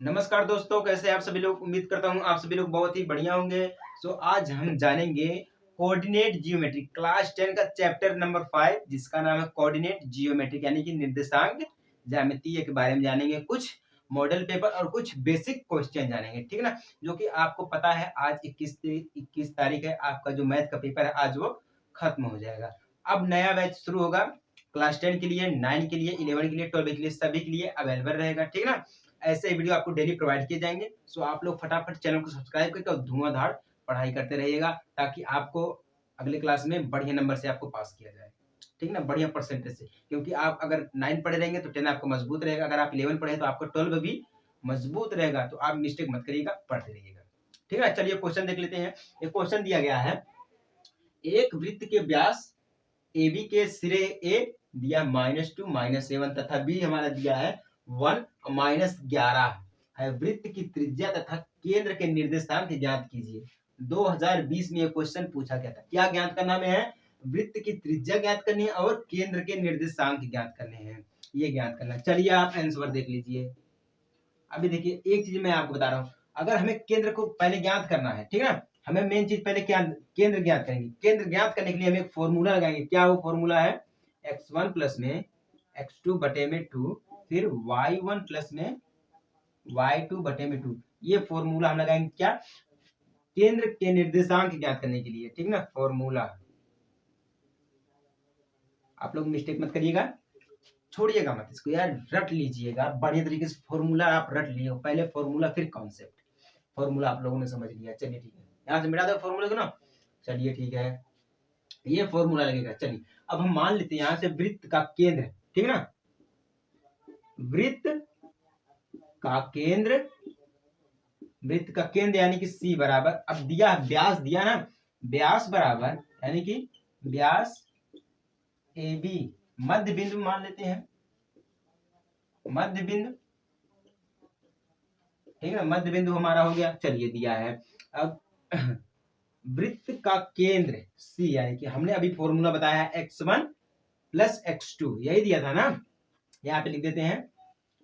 नमस्कार दोस्तों, कैसे हैं आप सभी लोग। उम्मीद करता हूं आप सभी लोग बहुत ही बढ़िया होंगे। आज हम जानेंगे कोऑर्डिनेट जियोमेट्री क्लास 10 का चैप्टर नंबर 5 जिसका नाम है कोऑर्डिनेट जियोमेट्री यानी कि निर्देशांक ज्यामितीय के बारे में जानेंगे। कुछ मॉडल पेपर और कुछ बेसिक क्वेश्चन जानेंगे, ठीक है ना। जो कि आपको पता है आज 21 तारीख है, आपका जो मैथ का पेपर है आज वो खत्म हो जाएगा। अब नया बैच शुरू होगा क्लास 10 के लिए, 9 के लिए, 11 के लिए, 12 के लिए, सभी के लिए अवेलेबल रहेगा, ठीक है ना। ऐसे वीडियो आपको डेली प्रोवाइड किए जाएंगे। आप लोग फटाफट चैनल को सब्सक्राइब करके और धुआंधार पढ़ाई करते रहिएगा ताकि आपको अगले क्लास में बढ़िया नंबर से आपको पास किया जाए, ठीक ना, बढ़िया परसेंटेज से। क्योंकि आप अगर 9 पढ़े रहेंगे तो 10 आपको मजबूत रहेगा, अगर आप 11 पढ़े तो आपको 12 भी मजबूत रहेगा। तो आप मिस्टेक मत करिएगा, पढ़ते रहिएगा, ठीक है। चलिए क्वेश्चन देख लेते हैं। एक क्वेश्चन दिया गया है, एक वृत्त के व्यास ए बी के सिरे ए दिया -2 -7 तथा बी हमारा दिया है 1 -11 है। वृत्त की त्रिज्या तथा केंद्र के निर्देशांक ज्ञात कीजिए। 2020 में यह क्वेश्चन पूछा गया था। क्या ज्ञात करना है? वृत्त की त्रिज्या ज्ञात करनी है और केंद्र के निर्देशांक ज्ञात करने हैं, ये ज्ञात करना। चलिए आप आंसर देख लीजिए। अभी देखिए, एक चीज मैं आपको बता रहा हूँ, अगर हमें केंद्र को पहले ज्ञात करना है, ठीक है ना, हमें मेन चीज पहले क्या केंद्र ज्ञात करेंगे। केंद्र ज्ञात करने के लिए हम एक फॉर्मूला लगाएंगे। क्या वो फॉर्मूला है? x1 प्लस में x2 बटे में 2, फिर y1 प्लस में y2 बटे में 2। ये फॉर्मूला हम लगाएंगे क्या? केंद्र के निर्देशांक ज्ञात करने के लिए, ठीक ना। फॉर्मूला आप लोग मिस्टेक मत करिएगा, छोड़िएगा मत इसको यार, रट लीजिएगा बढ़िया तरीके से। फॉर्मूला आप रट लिए, पहले फॉर्मूला फिर कॉन्सेप्ट। फॉर्मूला आप लोगों ने समझ लिया, चलिए ठीक है। यहाँ से मिटा दो फॉर्मूला को ना, चलिए ठीक है, ये फॉर्मूला लगेगा। चलिए अब हम मान लेते हैं यहाँ से वृत्त का केंद्र, ठीक है ना, वृत्त का केंद्र, वृत्त का केंद्र यानी कि सी बराबर, अब दिया व्यास दिया ना, व्यास बराबर यानी कि व्यास ए बी, मध्य बिंदु मान लेते हैं, मध्य बिंदु, ठीक है, मध्य बिंदु हमारा हो गया। चलिए दिया है अब वृत्त का केंद्र सी, यानी कि हमने अभी फॉर्मूला बताया है x1 प्लस x2, यही दिया था ना। यहाँ पे लिख देते हैं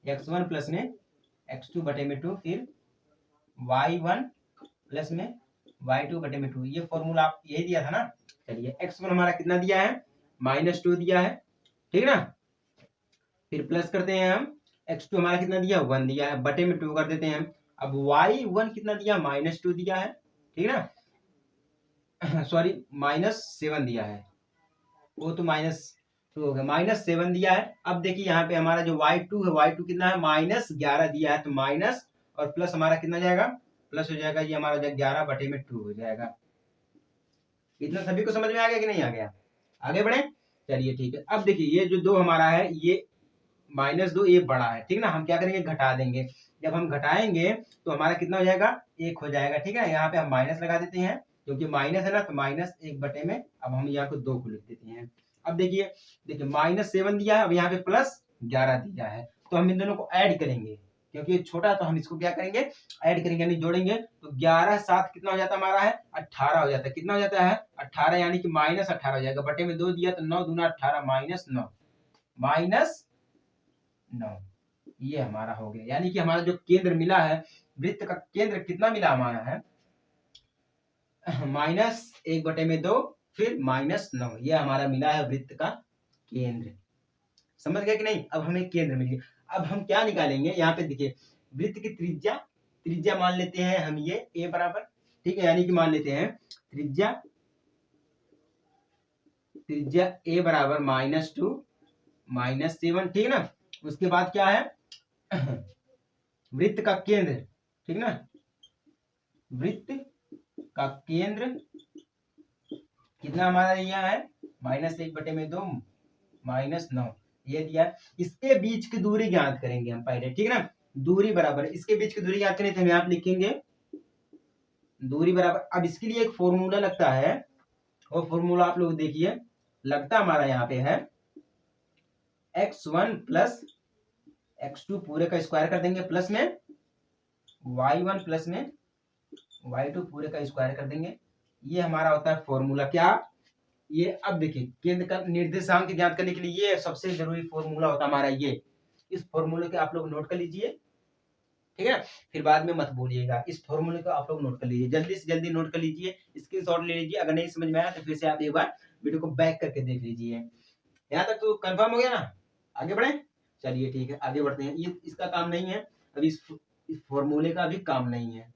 x1 प्लस में x2 बटे में 2, फिर y1 प्लस में y2 बटे में 2। ये फॉर्मूला आप यही दिया था ना। चलिए x1 हमारा कितना दिया है? -2 दिया है, ठीक ना। फिर प्लस करते हैं हम, x2 हमारा कितना दिया? 1 दिया है, बटे में 2 कर देते हैं हम। अब y1 कितना दिया? -2 दिया है, ठीक ना, सॉरी -7 दिया है, वो तो -2 हो गया, -7 दिया है। अब देखिए यहाँ पे हमारा जो y2 है, y2 कितना है? -11 दिया है, तो माइनस और प्लस हमारा कितना जाएगा? प्लस हो जाएगा, ये हमारा 11 बटे में 2 हो जाएगा। इतना सभी को समझ में आ गया कि नहीं आ गया? आगे बढ़े, चलिए ठीक है। अब देखिए ये जो 2 हमारा है, ये -2 ये बड़ा है, ठीक ना, हम क्या करेंगे? घटा देंगे। जब हम घटाएंगे तो हमारा कितना हो जाएगा? 1 हो जाएगा, ठीक है। यहाँ पे हम माइनस लगा देते हैं, क्योंकि माइनस है ना, तो -1 बटे में, अब हम यहाँ को 2 को लिख देते हैं। अब देखिए -7 दिया है, अब यहाँ पे +11 दिया है, तो हम इन दोनों को ऐड करेंगे, क्योंकि ये छोटा, तो हम इसको क्या करेंगे? ऐड करेंगे, यानी जोड़ेंगे। तो 11 7 कितना हो जाता है हमारा? है 18 हो जाता है। कितना हो जाता है? 18, यानी कि -18 हो जाएगा, बटे में 2 दिया तो 9 दूना 18, -9, -9, ये हमारा हो गया। यानी कि हमारा जो केंद्र मिला है, वृत्त का केंद्र कितना मिला हमारा है? -1 बटे में 2, फिर -9, ये हमारा मिला है वृत्त का केंद्र। समझ गए कि नहीं? अब हमें केंद्र मिल गया। अब हम क्या निकालेंगे? यहाँ पे देखिए, वृत्त की त्रिज्या, त्रिज्या मान लेते हैं हम ये a बराबर, ठीक है, यानी कि मान लेते हैं त्रिज्या, त्रिज्या a बराबर -2 -7, ठीक है ना। उसके बाद क्या है? वृत्त का केंद्र, ठीक ना, वृत्त का केंद्र कितना हमारा दिया है? -1 बटे में 2 -9, ये दिया। इसके बीच की दूरी ज्ञात करेंगे हम पहले, ठीक है ना। दूरी बराबर, इसके बीच की दूरी ज्ञात करें तो हम यहाँ लिखेंगे दूरी बराबर। अब इसके लिए एक फॉर्मूला लगता है, वो फॉर्मूला आप लोग देखिए, लगता हमारा यहाँ पे है x1 प्लस x2 पूरे का स्क्वायर कर देंगे, प्लस में y1 प्लस में y2 पूरे का स्क्वायर कर देंगे। ये हमारा होता है फॉर्मूला। क्या? ये अब देखिए, केंद्र का निर्देशांक ज्ञात करने के लिए ये सबसे जरूरी फॉर्मूला होता है हमारा ये। इस फॉर्मूले के आप लोग नोट कर लीजिए, ठीक है। फिर बाद में मत भूलिएगा, इस फॉर्मूले को आप लोग नोट कर लीजिए, जल्दी से जल्दी नोट कर लीजिए, स्क्रीनशॉट ले लीजिए। अगर नहीं समझ में आया तो फिर से आप एक बार वीडियो को बैक करके देख लीजिए। यहाँ तक तो कंफर्म हो गया ना, आगे बढ़े। चलिए ठीक है, आगे बढ़ते हैं। ये इसका काम नहीं है अभी, इस फॉर्मूले का भी काम नहीं है।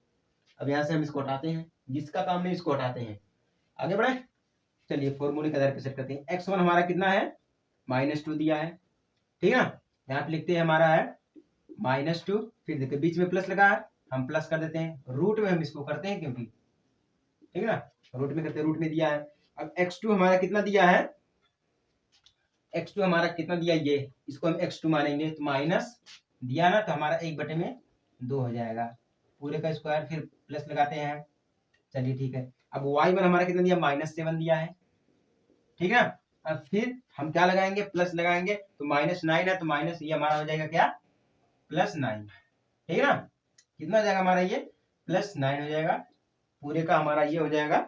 अब यहाँ से हम इसको हटाते हैं, जिसका काम नहीं इसको हटाते हैं, आगे बढ़े। चलिए फॉर्मूले का सेट करते हैं। x1 हमारा कितना है, -2 दिया है, ठीक है ना। यहाँ पे लिखते हैं हमारा है -2, फिर देखिए बीच में प्लस लगा है, हम प्लस कर देते हैं, रूट में हम इसको करते हैं क्योंकि, ठीक है ना, रूट में करते हैं, रूट में दिया है। अब x2 हमारा कितना दिया है, x2 हमारा कितना दिया, ये इसको हम x2 मानेंगे, तो माइनस दिया ना, तो हमारा 1/2 हो जाएगा, पूरे का स्क्वायर, फिर प्लस लगाते हैं। चलिए ठीक है। अब y1 हमारा कितना दिया, -7 दिया है, ठीक है। अब फिर हम क्या लगाएंगे, प्लस लगाएंगे, तो -9 है, तो माइनस ये हमारा हो जाएगा क्या, +9, ठीक है ना। कितना हो जाएगा हमारा ये, +9 हो जाएगा, पूरे का हमारा ये हो जाएगा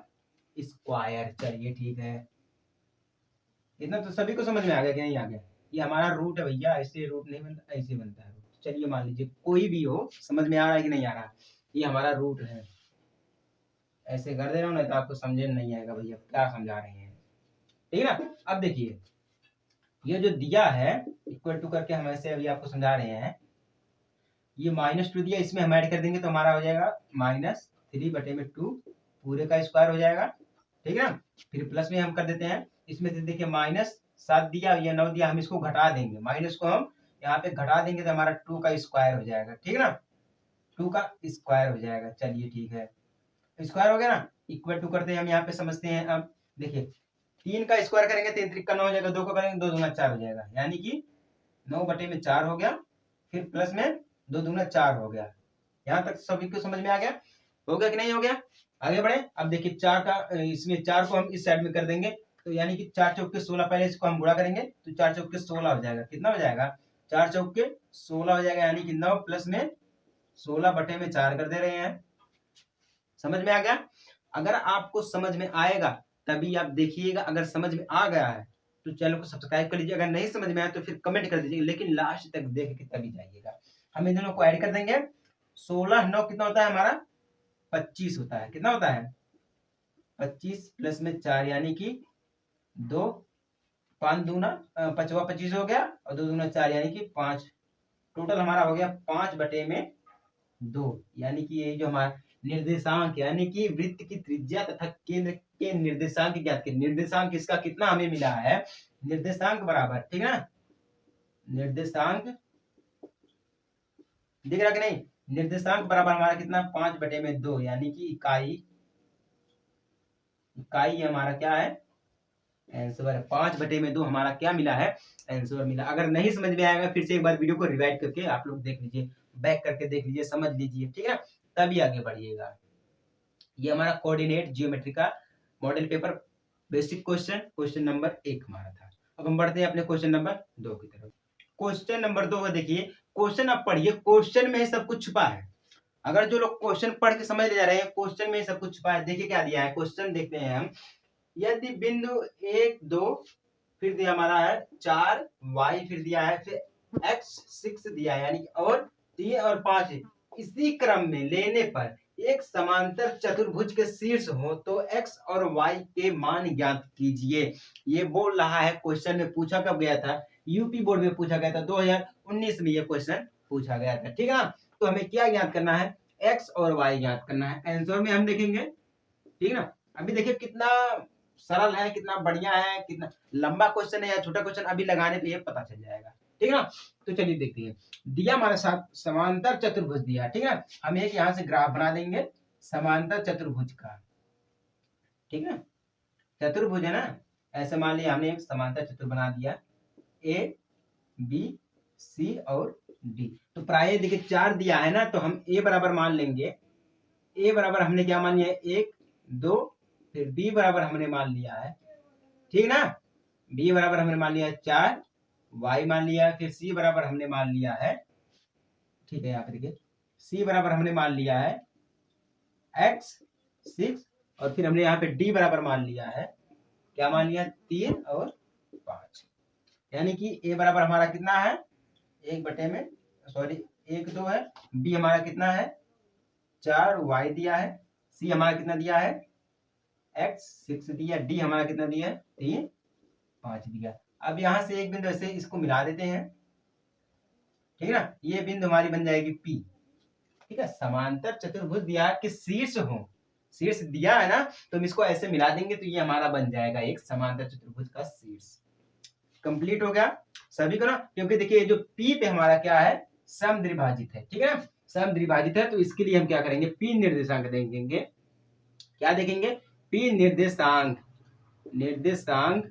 स्क्वायर। चलिए ठीक है, इतना तो सभी को समझ में आ गया कि नहीं आ गया। ये हमारा रूट है भैया, ऐसे रूट नहीं बनता, ऐसे बनता है रूट। चलिए मान लीजिए कोई भी हो, समझ में आ रहा है कि नहीं आ रहा, ये हमारा रूट है, ऐसे कर दे रहा हूँ ना तो आपको समझे नहीं आएगा भैया क्या समझा रहे हैं, ठीक है ना। अब देखिए ये जो दिया है इक्वल टू करके हम ऐसे अभी आपको समझा रहे हैं, ये -2 दिया, इसमें हम ऐड कर देंगे तो हमारा हो जाएगा -3/2, पूरे का स्क्वायर हो जाएगा, ठीक है ना। फिर प्लस में हम कर देते हैं, इसमें से देखिए -7 दिया या 9 दिया, हम इसको घटा देंगे, माइनस को हम यहाँ पे घटा देंगे तो हमारा 2 का स्क्वायर हो जाएगा, ठीक है ना, 2 का स्क्वायर हो जाएगा। चलिए ठीक है, स्क्वायर हो गया ना, इक्वल टू करते हैं हम यहाँ पे, समझते हैं। अब देखिए 3 का स्क्वायर करेंगे 3 त्रिक 9 हो जाएगा, 2 को करेंगे 2 दूना 4 हो जाएगा, यानी कि 9/4 हो गया, फिर प्लस में 2 दूना 4 हो गया। यहाँ तक सभी को समझ में आ गया, हो गया कि नहीं हो गया, आगे बढ़े। अब देखिए 4 का, इसमें 4 को हम इस साइड में कर देंगे, तो यानी कि 4 चौके 16, पहले इसको हम गुणा करेंगे तो 4 चौके 16 हो जाएगा, कितना हो जाएगा, 4 चौके 16 हो जाएगा, यानी कि 9 प्लस में 16/4 कर दे रहे हैं। समझ में आ गया। अगर आपको समझ में आएगा तभी आप देखिएगा, अगर समझ में आ गया है तो चैनल को सब्सक्राइब कर लीजिए, अगर नहीं समझ में आया तो फिर कमेंट कर दीजिए, लेकिन लास्ट तक देख के तभी जाइएगा। हम इन दोनों को ऐड कर देंगे, 16 9 कितना होता है हमारा, 25 होता है, कितना होता है 25 प्लस में 4 यानी कि 2, 5 दूना 5 25 हो गया, और 2 दूना 4 यानी कि 5, टोटल हमारा हो गया 5/2, यानी कि ये जो हमारा निर्देशांक यानी कि वृत्त की त्रिज्या तथा केंद्र के निर्देशांक ज्ञात किए, निर्देशांक इसका कितना हमें मिला है, निर्देशांक बराबर, ठीक है ना, निर्देशांक दिख रहा कि नहीं, निर्देशांक बराबर हमारा कितना 5/2, यानी कि इकाई हमारा क्या है, आंसर 5/2 हमारा क्या मिला है, आंसर मिला। अगर नहीं समझ में आएगा फिर से एक बार वीडियो को रिवाइड करके आप लोग देख लीजिए, बैक करके देख लीजिए, समझ लीजिए, ठीक है, तभी आगे बढ़िएगा। ये हमारा कोऑर्डिनेट ज्योमेट्री का model paper basic question number 1 हमारा था। अब हम बढ़ते हैं अपने क्वेश्चन नंबर 2 की तरफ। क्वेश्चन नंबर 2 है, देखिए क्वेश्चन आप पढ़िए, क्वेश्चन में ही सब कुछ छुपा है। अगर जो लोग क्वेश्चन पढ़ के समझ ले जा रहे हैं, क्वेश्चन में ही सब कुछ छुपा है। देखिए क्या दिया है, क्वेश्चन देखते हैं हम, यदि बिंदु 1 2 फिर दिया हमारा है 4 y, फिर दिया है फिर x 6 दिया है, यानी और 3 और 5 इसी क्रम में लेने पर एक समांतर चतुर्भुज के शीर्ष हो तो x और y के मान ज्ञात कीजिए। ये बोल रहा है, क्वेश्चन में पूछा कब गया था, यूपी बोर्ड में पूछा गया था, 2019 में ये क्वेश्चन पूछा गया था, ठीक है ना। तो हमें क्या ज्ञात करना है, x और y ज्ञात करना है। आंसर में हम देखेंगे, ठीक है ना। अभी देखिए कितना सरल है, कितना बढ़िया है, कितना लंबा क्वेश्चन है या छोटा क्वेश्चन, अभी लगाने पे ये पता चल जाएगा, ठीक है ना। तो चलिए देखते हैं, दिया हमारे साथ समांतर चतुर्भुज दिया, ठीक है, हम एक यहाँ से ग्राफ बना देंगे समांतर चतुर्भुज का, ठीक है, चतुर्भुज है ना, ऐसे मान लिया हमने एक समांतर चतुर्भुज बना दिया, ए बी सी और डी। तो प्राय देखिए 4 दिया है ना, तो हम ए बराबर मान लेंगे, ए बराबर हमने क्या मान लिया, 1 2, फिर बी बराबर हमने मान लिया है, ठीक ना, बी बराबर हमने मान लिया है 4, वाई मान लिया है, फिर सी बराबर हमने मान लिया है, ठीक है, यहाँ पे देखिए सी बराबर हमने मान लिया है x 6, और फिर हमने यहाँ पे डी बराबर मान लिया है, क्या मान लिया, 3 और 5, यानी कि ए बराबर हमारा कितना है, 1 बटे में सॉरी 1 2 है, बी हमारा कितना है 4 वाई दिया है, सी हमारा कितना दिया है x 6 दिया, डी हमारा कितना दिया है 3 5 दिया। अब यहाँ से एक बिंदु ऐसे इसको मिला देते हैं, ठीक है ना, ये बिंदु हमारी बन जाएगी P, ठीक है। समांतर चतुर्भुज दिया है कि शीर्ष हो, शीर्ष दिया है ना, तो हम इसको ऐसे मिला देंगे तो ये हमारा बन जाएगा एक समांतर चतुर्भुज का शीर्ष। कंप्लीट हो गया सभी को ना, क्योंकि देखिए जो P पे हमारा क्या है समद्विभाजित है, ठीक है ना, समद्विभाजित है, तो इसके लिए हम क्या करेंगे P निर्देशांक देखेंगे। क्या देखेंगे P निर्देशांक, निर्देशांक,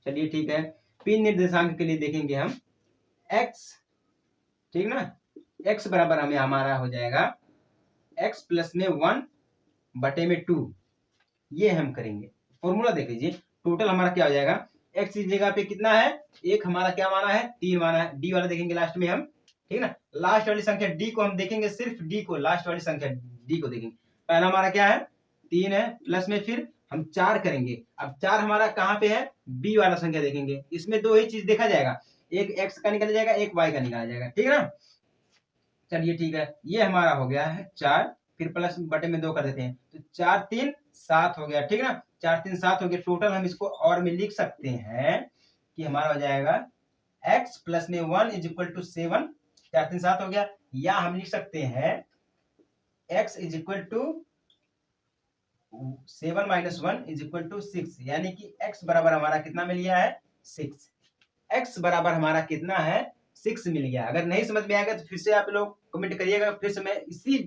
चलिए ठीक है, P निर्देशांक के लिए देखेंगे हम x, ठीक ना, x बराबर हमें हमारा हो जाएगा x प्लस में 1 बटे में 2, ये हम करेंगे। फॉर्मूला देख लीजिए, टोटल हमारा क्या हो जाएगा, x इस जगह पे कितना है, एक हमारा क्या माना है 3 माना है, d वाला देखेंगे लास्ट में हम, ठीक ना, लास्ट वाली संख्या d को हम देखेंगे, सिर्फ d को, लास्ट वाली संख्या d को देखेंगे। पहला हमारा क्या है 3 है, प्लस में फिर हम 4 करेंगे। अब 4 हमारा कहाँ पे है, b वाला संख्या देखेंगे, इसमें दो ही चीज देखा जाएगा, एक x का निकल जाएगा, एक y का निकाला जाएगा, ठीक है ना। चलिए ठीक है, ये हमारा हो गया है 4, फिर प्लस बटे में 2 कर देते हैं, तो 4 3 7 हो गया, ठीक है ना, 4 3 7 हो गया। टोटल हम इसको और में लिख सकते हैं कि हमारा हो जाएगा x प्लस में 1 इज इक्वल टू 7, 4 3 7 हो गया, या हम लिख सकते हैं x is equal to 7 minus 1 is equal to 6, यानी कि x बराबर हमारा कितना मिल गया है 6, x बराबर हमारा कितना है 6 मिल गया। अगर नहीं समझ में आएगा तो फिर से आप लोग कमेंट करिएगा, फिर से मैं इसी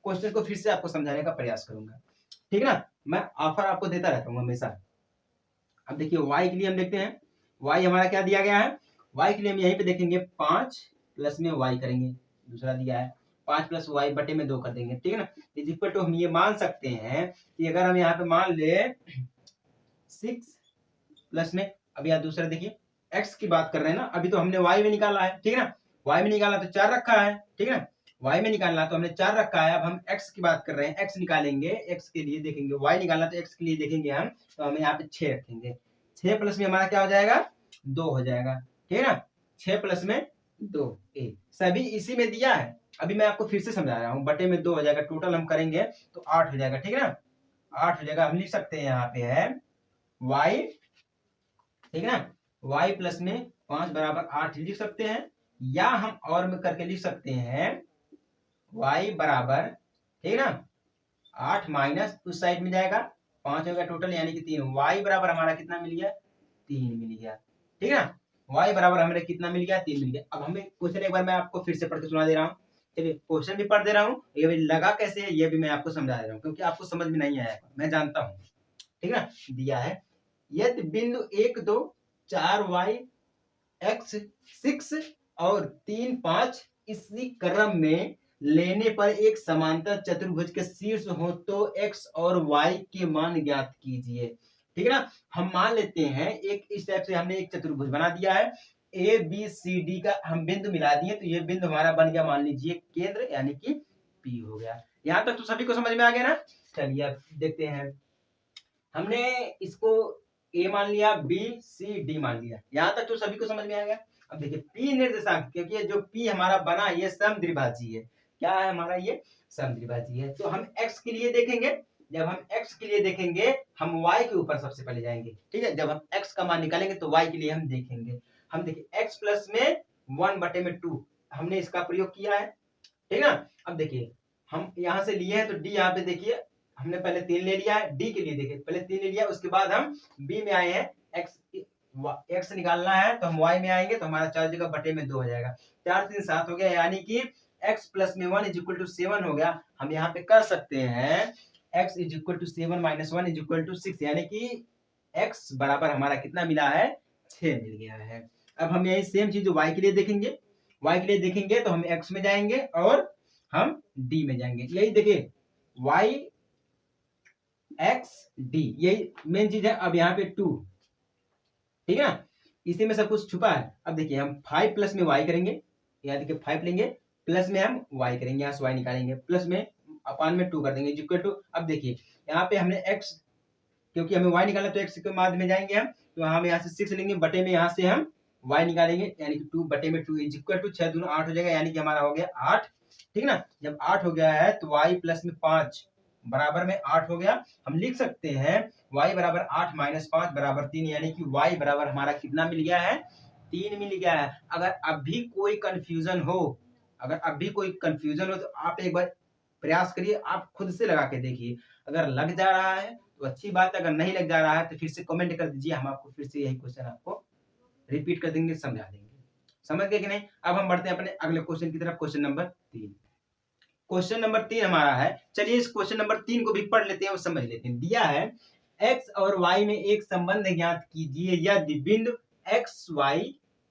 क्वेश्चन को फिर से आपको समझाने का प्रयास करूंगा, ठीक है ना, मैं ऑफर आपको देता रहता हूँ हमेशा। अब देखिए y के लिए हम देखते हैं, y हमारा क्या दिया गया है, y के लिए हम यहीं पे देखेंगे 5 प्लस में y करेंगे, दूसरा दिया है 5 प्लस y बटे में 2 कर देंगे, ठीक है ना, इज इक्वल टू हम ये मान सकते हैं कि अगर हम यहाँ पे मान ले 6 प्लस में, अब यहाँ दूसरा देखिए x की बात कर रहे हैं ना, अभी तो हमने y में निकाला है, ठीक है ना, y में निकाला तो 4 रखा है, ठीक है ना, y में निकालना तो हमने 4 रखा है। अब हम x की बात कर रहे हैं, x निकालेंगे, x के लिए देखेंगे, y निकालना तो x के लिए देखेंगे हम, तो हमें यहाँ पे 6 रखेंगे, 6 प्लस में हमारा क्या हो जाएगा 2 हो जाएगा, ठीक है ना, 6 प्लस में 2 सभी इसी में दिया है। अभी मैं आपको फिर से समझा रहा हूँ, बटे में 2 हो जाएगा, टोटल हम करेंगे तो 8 हो जाएगा, ठीक है ना, 8 हो जाएगा। हम लिख सकते हैं यहाँ पे है y, ठीक है ना, y प्लस में 5 बराबर 8 लिख सकते हैं, या हम और में करके लिख सकते हैं y बराबर, ठीक है ना, 8 माइनस उस साइड में जाएगा 5 होगा टोटल, यानी कि 3, y बराबर हमारा कितना मिल गया 3 मिल गया, ठीक है ना, y बराबर हमें कितना मिल गया 3 मिल गया। अब हमें क्वेश्चन एक बार मैं आपको फिर से पढ़ के सुना दे रहा हूँ, चलिए क्वेश्चन भी पढ़ दे रहा हूँ, ये भी लगा कैसे है ये भी मैं आपको समझा दे रहा हूँ, क्योंकि आपको समझ में नहीं आया मैं जानता हूँ, ठीक है ना। दिया है यदि बिंदु 1 2 4 y x 6 और 3 5 इसी क्रम में लेने पर एक समांतर चतुर्भुज के शीर्ष हो तो x और y के मान ज्ञात कीजिए, ठीक है ना। हम मान लेते हैं एक इस टाइप से हमने एक चतुर्भुज बना दिया है, a b c d का हम बिंदु मिला दिए, तो ये बिंदु हमारा बन गया मान लीजिए केंद्र, यानी कि P हो गया। यहाँ तक तो सभी को समझ में आ गया ना। चलिए अब देखते हैं, हमने इसको a मान लिया, b c d मान लिया, यहाँ तक तो सभी को समझ में आ गया। अब देखिए P निर्देशांक, क्योंकि जो P हमारा बना ये समद्विभाजी है, क्या है हमारा ये समद्विभाजी है, तो हम x के लिए देखेंगे, जब हम x के लिए देखेंगे हम y के ऊपर सबसे पहले जाएंगे, ठीक है, जब हम x का मान निकालेंगे तो y के लिए हम देखेंगे। हम देखिए x प्लस में 1 बटे में 2 हमने इसका प्रयोग किया है, ठीक है ना। अब देखिए हम यहाँ से लिए हैं तो d यहाँ पे देखिए हमने पहले 3 ले लिया है, d के लिए देखिए पहले 3 ले लिया, उसके बाद हम b में आए हैं, x निकालना है तो हम y में आएंगे, तो हमारा 4 जगह बटे में 2 हो जाएगा, 4 3 7 हो गया, यानी कि x प्लस में 1 इज इक्वल टू 7 हो गया। हम यहाँ पे कर सकते हैं x is equal to 7 minus 1 is equal to 6, यानी कि x बराबर हमारा कितना मिला है 6 मिल गया है। अब हम यही सेम चीज y के लिए देखेंगे, y के लिए देखेंगे तो हम x में जाएंगे और हम d में जाएंगे, यही देखिए y x d यही मेन चीज है। अब यहाँ पे 2, ठीक है ना, इसी में सब कुछ छुपा है। अब देखिए हम 5 प्लस में y करेंगे, यहाँ देखिए 5 लेंगे, प्लस में हम y करेंगे, यहाँ से y निकालेंगे, प्लस में अपान में 2 कर देंगे इक्वल टू। अब देखिए यहाँ पे हमने x, क्योंकि हमें y निकालना तो x के माध्य में जाएंगे हम, तो हम यहाँ से 6 लेंगे, बटे में यहाँ से हम y निकालेंगे यानी कि 2/2 इज इक्वल टू 6 दूना 8 हो जाएगा, यानी कि हमारा हो गया 8। ठीक ना, जब 8 हो गया है तो y प्लस में 5 बराबर में 8 हो गया। हम लिख सकते हैं y बराबर 8 माइनस 5 बराबर 3, यानी कि y बराबर हमारा कितना मिल गया है, 3 मिल गया है। अगर अभी कोई कंफ्यूजन हो, तो आप एक बार प्रयास करिए, आप खुद से लगा के देखिए। अगर लग जा रहा है तो अच्छी बात है, अगर नहीं लग जा रहा है तो फिर से कमेंट कर दीजिए, हम आपको फिर से यही क्वेश्चन आपको रिपीट कर देंगे, समझा देंगे। समझ गए कि नहीं? अब हम बढ़ते हैं अपने अगले क्वेश्चन की तरफ, क्वेश्चन नंबर 3। क्वेश्चन नंबर 3 हमारा है, चलिए इस क्वेश्चन नंबर 3 को भी पढ़ लेते हैं और समझ लेते हैं। दिया है x और y में एक संबंध ज्ञात कीजिए यदि बिंदु x y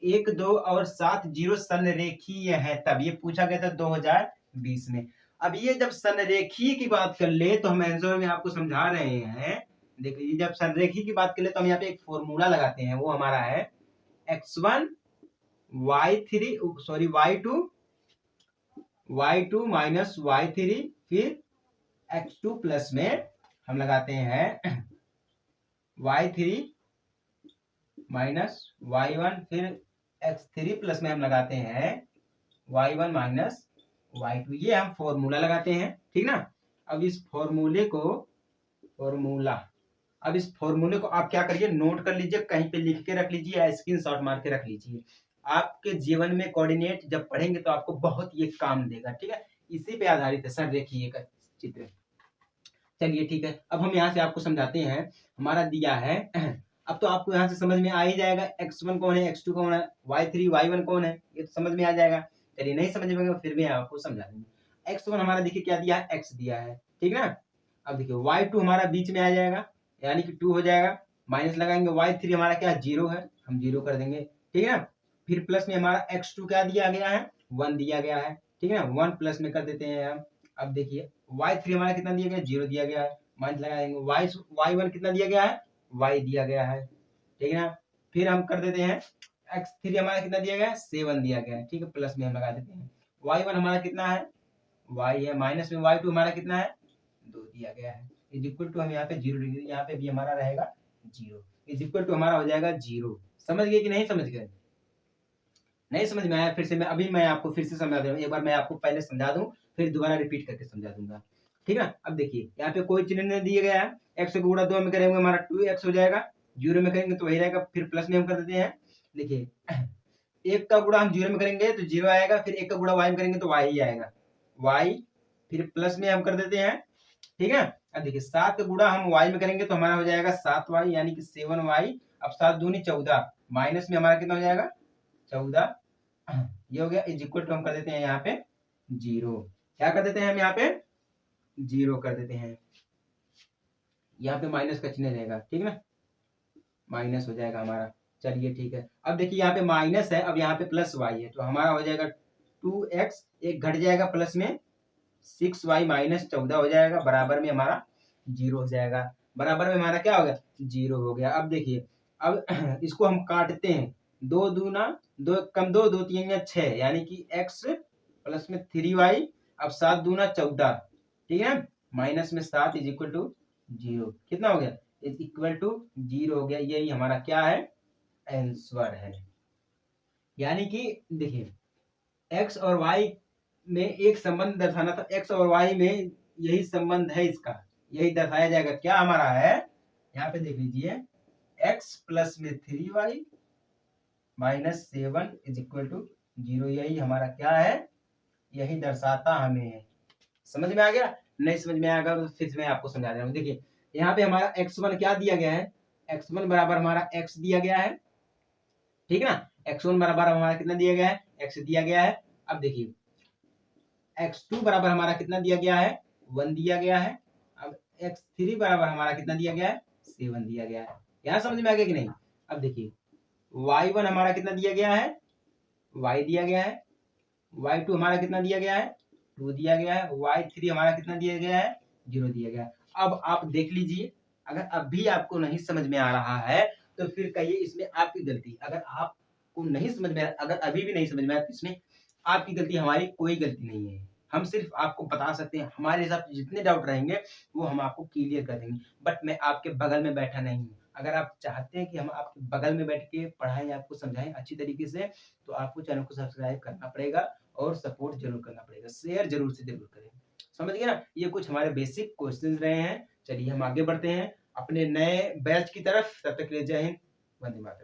1 2 और 7 0 संरेखीय है। तब ये पूछा गया था 2020 में। अब ये जब संरेखीय की बात कर ले तो हम आंसर में आपको समझा रहे हैं। देखिए जब संरेखीय की बात कर ले तो हम यहाँ पे एक फॉर्मूला लगाते हैं, वो हमारा है x1 y2 माइनस y3, फिर x2 प्लस में हम लगाते हैं y3 माइनस y1, फिर x3 प्लस में हम लगाते हैं y1 माइनस y2। ये हम फॉर्मूला लगाते हैं, ठीक ना। अब इस फॉर्मूले को आप क्या करिए, नोट कर लीजिए, कहीं पे लिख के रख लीजिए या स्क्रीनशॉट मार के रख लीजिए। आपके जीवन में कोऑर्डिनेट जब पढ़ेंगे तो आपको बहुत ये काम देगा, ठीक है। इसी पे आधारित है संरेखीय का चित्र। चलिए ठीक है, अब हम यहाँ से आपको समझाते हैं। हमारा दिया है, अब तो आपको यहाँ से समझ में आ ही जाएगा x1 कौन है, x2 कौन है, y3 y1 कौन है, ये तो समझ में आ जाएगा। चलिए नहीं समझ में फिर भी आपको समझा देंगे। x1 हमारा देखिए क्या दिया है, x दिया है, ठीक ना। अब देखिए y2 हमारा बीच में आ जाएगा, यानी कि 2 हो जाएगा, माइनस लगाएंगे, y3 हमारा क्या 0 है, हम 0 कर देंगे, ठीक है ना। फिर प्लस में हमारा x2 क्या दिया गया है, 1 दिया गया है, ठीक है ना। 1 प्लस में कर देते हैं हम। अब देखिए y3 हमारा कितना दिया गया, 0 दिया गया है, माइनस लगा देंगे। y1 कितना दिया गया है, y दिया गया है, ठीक है ना। फिर हम कर देते हैं x3 हमारा कितना दिया गया है, 7 दिया गया है, ठीक है, प्लस में हम लगा देते हैं। y1 हमारा कितना है, y है, माइनस में y2 हमारा कितना है, 2 दिया गया है, इज इक्वल टू हम यहाँ पे 0 लिख देंगे, यहाँ पे भी हमारा रहेगा 0, इज इक्वल टू हमारा हो जाएगा 0। समझ गए कि नहीं समझ गए? नहीं समझ में आया फिर से मैं आपको फिर से समझा दूं। एक बार मैं आपको पहले समझा दूं, फिर दोबारा रिपीट करके समझा दूंगा, ठीक है। अब देखिए यहाँ पे कोई चिन्ह नहीं दिया गया है, x को गुणा 2 में करेंगे हमारा 2x हो जाएगा, 0 में करेंगे तो वही रहेगा, फिर प्लस में हम कर देते हैं। देखिए 1 का गुणा हम 0 में करेंगे तो 0 आएगा, फिर 1 का गुणा y में करेंगे तो y ही आएगा, y, फिर प्लस में हम कर देते हैं, ठीक है। अब देखिए 7 का गुणा हम y में करेंगे तो हमारा हो जाएगा 7y, यानी कि 7y। अब 7 दूनी 14, माइनस में हमारा कितना हो जाएगा 14, ये हो गया, इज इक्वल टू हम कर देते हैं यहाँ पे 0। क्या कर देते हैं हम यहाँ पे 0 कर देते हैं, यहाँ पे माइनस का चिन्ह रहेगा, ठीक है ना, माइनस हो जाएगा हमारा। चलिए ठीक है, अब देखिए यहाँ पे माइनस है, अब यहाँ पे प्लस y है, तो हमारा हो जाएगा 2x, एक घट जाएगा, प्लस में 6y माइनस 14 हो जाएगा, बराबर में हमारा 0 हो जाएगा, बराबर में हमारा क्या हो गया 0 हो गया। अब देखिए अब इसको हम काटते हैं, 2 दूना 2 कम 2 2 3 6, यानी कि x प्लस में 3y, अब 7 दूना 14, ठीक है, माइनस में 7 इज इक्वल टू 0, कितना हो गया इज इक्वल टू 0 हो गया। यही हमारा क्या है, आंसर है। यानी कि देखिए x और y में एक संबंध दर्शाना था, x और y में यही संबंध है, इसका यही दर्शाया जाएगा। क्या हमारा है, यहाँ पे देख लीजिए, x प्लस में 3y minus 7 is equal to 0, यही हमारा क्या है, यही दर्शाता हमें है। समझ में आ गया? नहीं समझ में आएगा तो फिर मैं आपको समझा रहा हूँ। देखिए यहाँ पे हमारा x1 क्या दिया गया है, x1 बराबर हमारा x दिया गया है, ठीक है ना। x1 बराबर हमारा कितना दिया गया है, x दिया गया है। अब देखिए x2 बराबर हमारा कितना दिया गया है, 1 दिया गया है। अब x3 बराबर हमारा कितना दिया गया है, 7 दिया गया है। यहाँ समझ में आ गया कि नहीं? अब देखिए y1 हमारा कितना दिया गया है, y दिया गया है, y2 हमारा कितना दिया गया है, 2 दिया गया है, y3 हमारा कितना दिया गया है, 0 दिया गया है। अब आप देख लीजिए, अगर अब भी आपको नहीं समझ में आ रहा है तो फिर कहिए इसमें आपकी गलती। अगर आपको नहीं समझ में, अगर अभी भी नहीं समझ में आया तो इसमें आपकी गलती, हमारी कोई गलती नहीं है। हम सिर्फ आपको बता सकते हैं, हमारे हिसाब से जितने डाउट रहेंगे वो हम आपको क्लियर कर देंगे, बट मैं आपके बगल में बैठा नहीं हूँ। अगर आप चाहते हैं कि हम आपके बगल में बैठ के पढ़ाएं, आपको समझाएं अच्छी तरीके से, तो आपको चैनल को सब्सक्राइब करना पड़ेगा और सपोर्ट जरूर करना पड़ेगा, शेयर जरूर से जरूर करें। समझ गए ना, ये कुछ हमारे बेसिक क्वेश्चन रहे हैं। चलिए हम आगे बढ़ते हैं अपने नए बैच की तरफ। तब तक के लिए जय हिंद, वंदे मातरम।